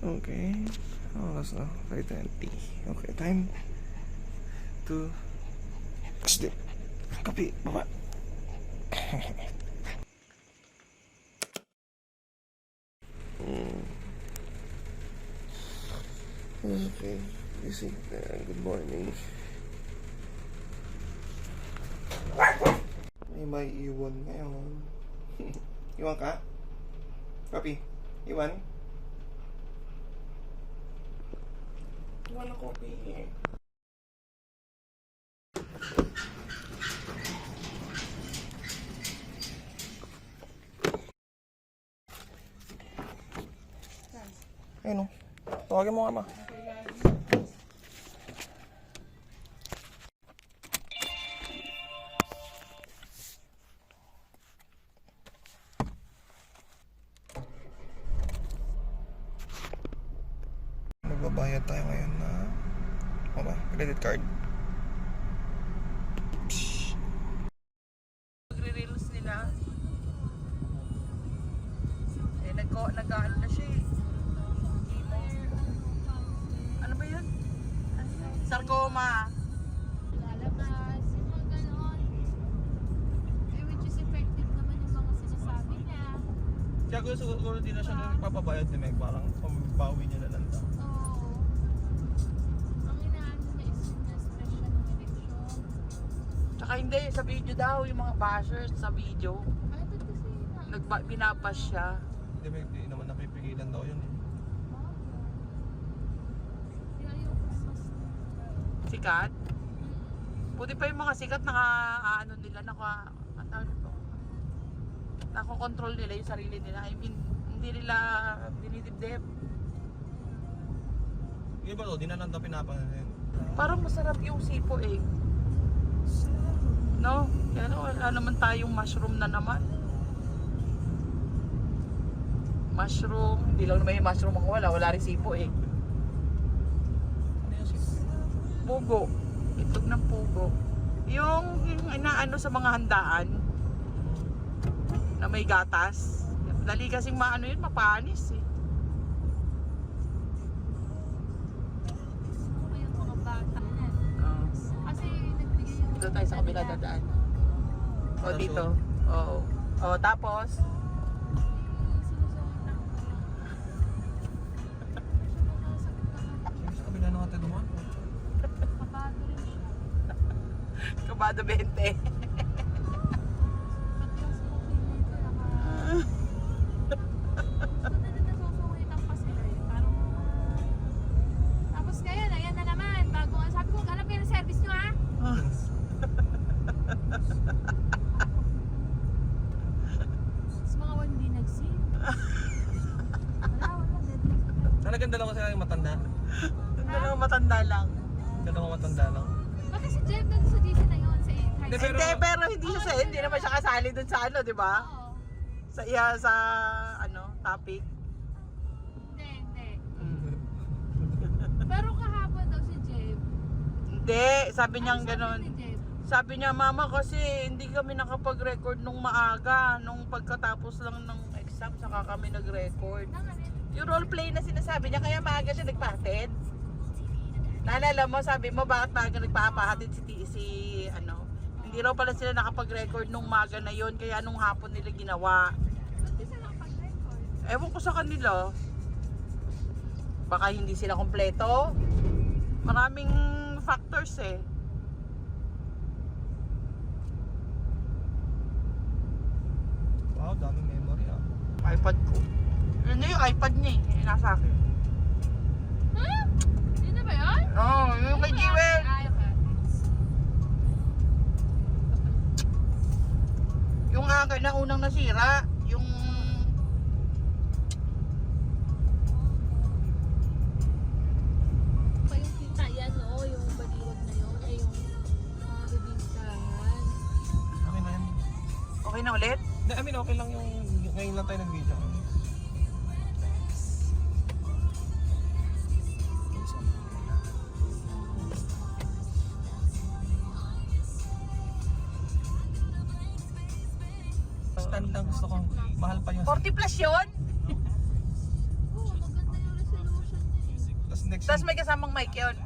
Okay. Oras na. 5:20. Okay, time to sleep. Kapi, baba. Okay. Good morning. May iwan ngayon. Iwan ka? Kapi, iwan? Iwan na kopi. Ayun o. Tawagin mo nga ma. Magbabayad tayo ngayon na credit card. Magre-reels nila. Eh, nag-ano na siya eh. Ano ba yun? Sarcoma. Lalabas, yung mga ganon. Eh, which is effective naman yung mga sinasabi niya. Kaya siguro din na siya nagpapabayad ni Meg. Parang pambawi niya na lang daw. Oo. Ang inaano niya is yung na-stress siya ng eleksyon. Tsaka hindi, sa video daw, yung mga bashers sa video. Ay, ba't kasi Binabash siya. Hindi Meg, di naman napipigilan daw yun eh. Kaya yung mas Sikat. Buti pa yung mga sikat ano nila, nako-control nila yung sarili nila. I mean, hindi nila dinidibdib. Yung ba to, di na lang daw pinapansin. Parang masarap yung sipo eh. No? Kaya wala naman tayong mushroom na naman. Mushroom, hindi lang naman yung mushroom ako wala rin sipo eh. Ano yung sipo? Pugo. Itlog ng pugo. Yung inaano sa mga handaan na may gatas. Dali kasing maano yun, mapanis eh. ano yung mga bata na. Oh. Kasi nagbigay yung Doon tayo sa kabila dadaan. O dito. Oo. O tapos Sa kabila ng ate dumaan. Kabado rin siya. kabado 20. Pagkas mo dito, nasusungitan pa sila eh. Parang tapos ngayon, ayan na naman. Bago, sabi ko, hanap kayo ng service nyo ha? Tapos mga 1D nag-sim. Wala, dead. Talagang dalawa sila yung matanda. Ano matanda lang. Dalawang matanda lang. Pati si Jeff doon sa GC na yun, sa high school. Hindi, pero hindi siya hindi naman siya kasali dun sa ano, di ba? Oo. Sa ano, topic. Hindi. Pero kahapon daw si Jeff. Hindi, sabi niya Ano ganun. sabi ni Jeff? Sabi niya, mama kasi hindi kami nakapag-record nung maaga. Nung pagkatapos lang ng exam, saka kami nag-record. Yung roleplay na sinasabi niya, kaya maaga siya nagpahatid. Naalala mo, sabi mo, bakit maaga nagpapahatid si ano? Hindi raw pala sila nakapag-record nung maaga na yon, kaya nung hapon nila ginawa. Ba't di sila nakapag-record? Ewan ko sa kanila. Baka hindi sila kompleto. Maraming factors eh. Wow, daming memory ah. iPad ko. Ano yung iPad niya eh, nasa akin. Ha? Yun na ba yun? Oo, yung kay Jewel. Ay, okay. Yung akin na unang nasira, yung Pa yung kita yan, no? Yung baliwag na yun. Ay, yung mga bibingkahan. Okay na yan. okay na ulit. Hindi, I mean okay lang yung ngayon lang tayo nag-video. Stand lang gusto ko. Mahal pa yung 40 plus yun? Oo, maganda yung resolution. next Tapos may kasamang mic yun.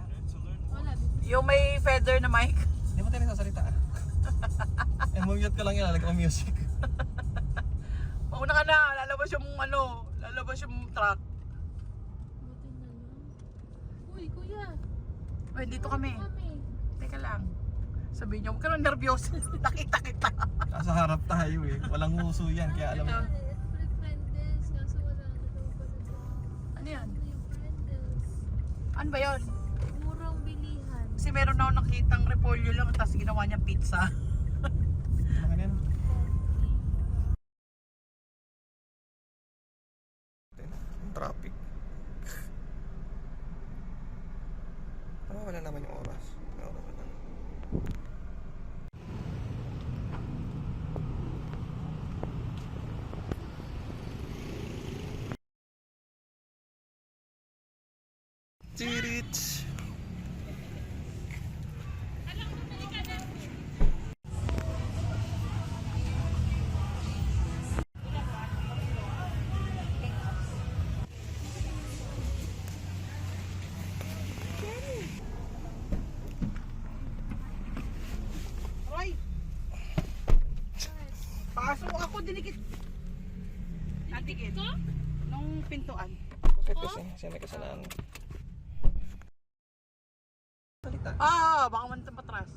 Wala. Yung may feather na mic. Hindi mo tayo nagsasalita ah. Mute ko lang yan, lalagyan ko music. Mauna ka na, lalabas yung lalabas yung truck. Buti na lang. Uy, kuya. Ay, dito kami. Kami. Teka lang. Sabihin niyo, huwag ka nang nervyos. Nakita kita. Nasa harap tayo eh. Walang uso yan, kaya alam mo. Friendles, kaso wala na daw pala daw. Ano yan? Yung friendles. Ano ba yun? Murang bilihan. Kasi meron ako nakitang repolyo lang, tapos ginawa niyang pizza. Ano yan? Yung traffic. Ano wala naman yung oras? Wala naman lang. Tirits. Roy! Pasok ako, dinikit. Natikit? Nung pintuan. Bakit kasi? Siya may kasalanan. Salita. Baka man ito patras.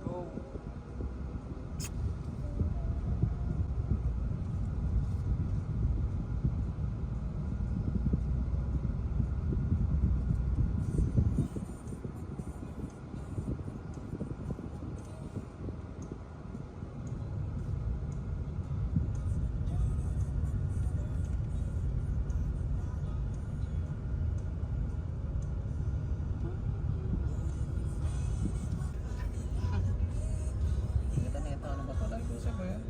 Go. Ganda na ito. Ano ba ito? Nag-usap ba yan?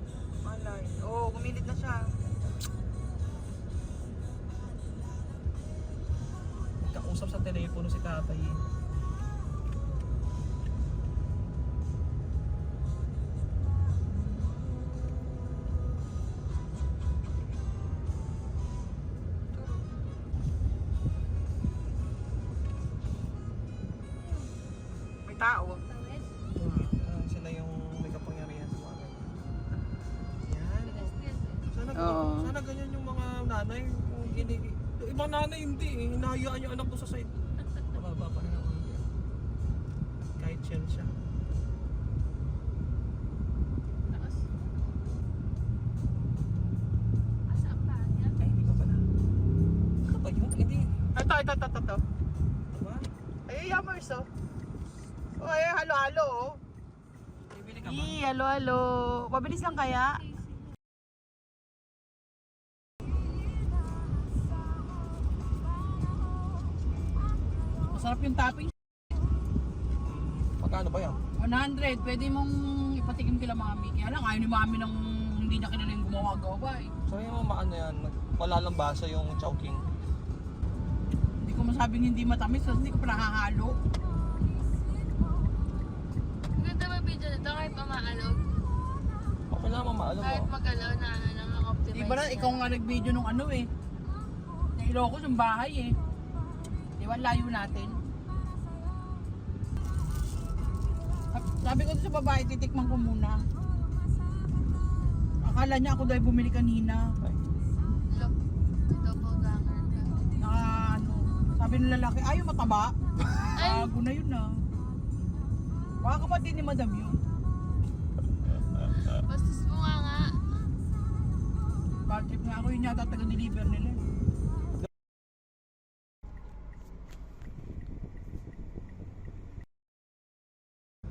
Malay. Gumilid na siya. Nagkausap sa telepono si tatay eh. May tao. Tawid. Sila yung may kapangyarihan sa mga yan. Bigas yan. Sana, Oo. sana ganyan yung mga nanay. Yung ibang nanay hindi eh. Hinahayaan yung anak ko sa side. Mababa pa rin ako. Kahit chill siya. Taas. Asa ang paan yan? Ay, hindi pa pala. Ano ba yun? Hindi. Ito. Diba? Ay, yammers oh. Ay, halo-halo oh. Bibili ka ba? Halo-halo. Mabilis lang kaya? Masarap yung topping. Magkano ba yan? 100. Pwede mong ipatikim kila mami. Kaya lang, ayaw ni mami nang hindi niya kilala yung gumawa-gawa eh. Sabi mo maano yan, malalambasa yung chowking. Hindi ko masabing hindi matamis kasi hindi ko pa nakahalo. Ganda ba video nito kahit mamaalog? Okay lang mamaalam Kahit mo. magalaw na lang optimize. Di ba na, ikaw nga nag-video nung ano eh. Sa Ilocos, yung bahay eh. Di ba, layo natin. Sabi ko sa babae, titikman ko muna. Akala niya ako dahil bumili kanina. Ay, Look, double ganger ka. Naka ano, sabi ng lalaki, ayaw mataba. Ay! Bago na yun ah. Baka kapatid ni madam yun. Bastos mo nga. Bad trip nga ako, yun yata taga-deliver nila.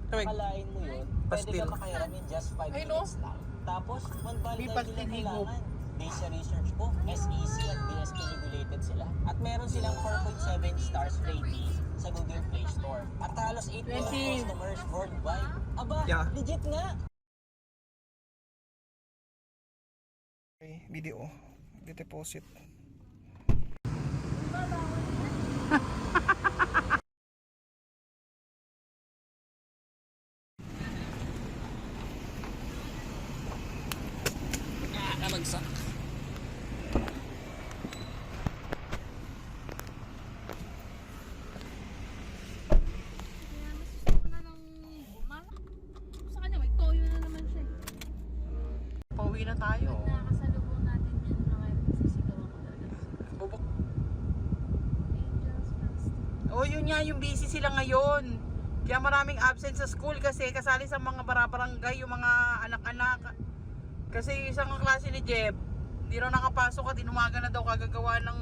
Akalain mo yun, pwede Pastil. ka makahiram in just 5 Ay, no? minutes lang. Tapos, one valid May ID pastil lang higop. kailangan. Based sa research ko, SEC at BSP regulated sila. At meron silang 4.7 stars rating sa Google Play Store. At halos 8 million 20. customers worldwide. Aba, Yeah. legit nga! okay, video. Deposit. tayo. Pag nakasalubong natin yan, mga sisigawan ko talaga. Bubuk. Angels Fest. Oh, yun nga, yung busy sila ngayon. Kaya maraming absent sa school kasi kasali sa mga barabarangay yung mga anak-anak. Kasi isang klase ni Jeb, hindi raw nakapasok at inumaga na daw kagagawa ng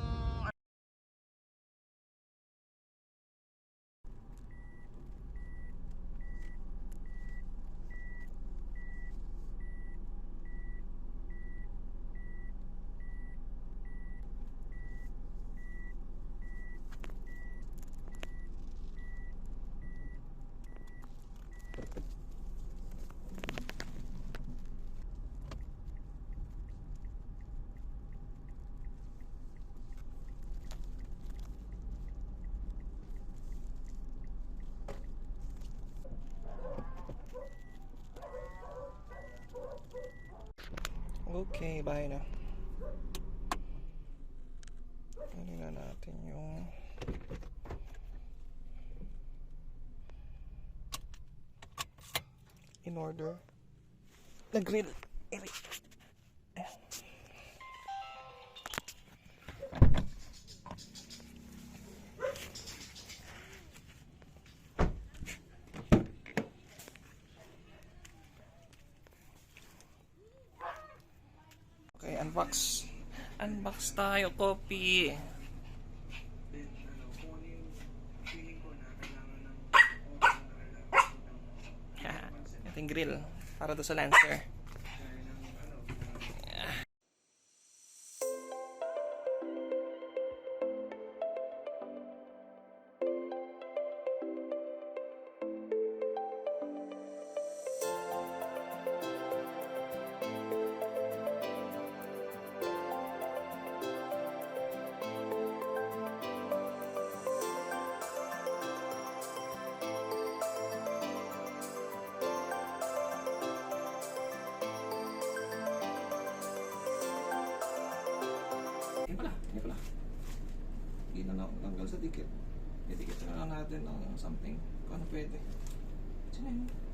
Okay, bye na. Ano na natin yung in order na grill. Okay, unbox. Unbox tayo, coffee. Ito yung grill para doon sa Lancer. Hindi pala. Hindi na tanggal sa dikit. Dikit na lang natin ng something. Kung ano pwede. Sino yun?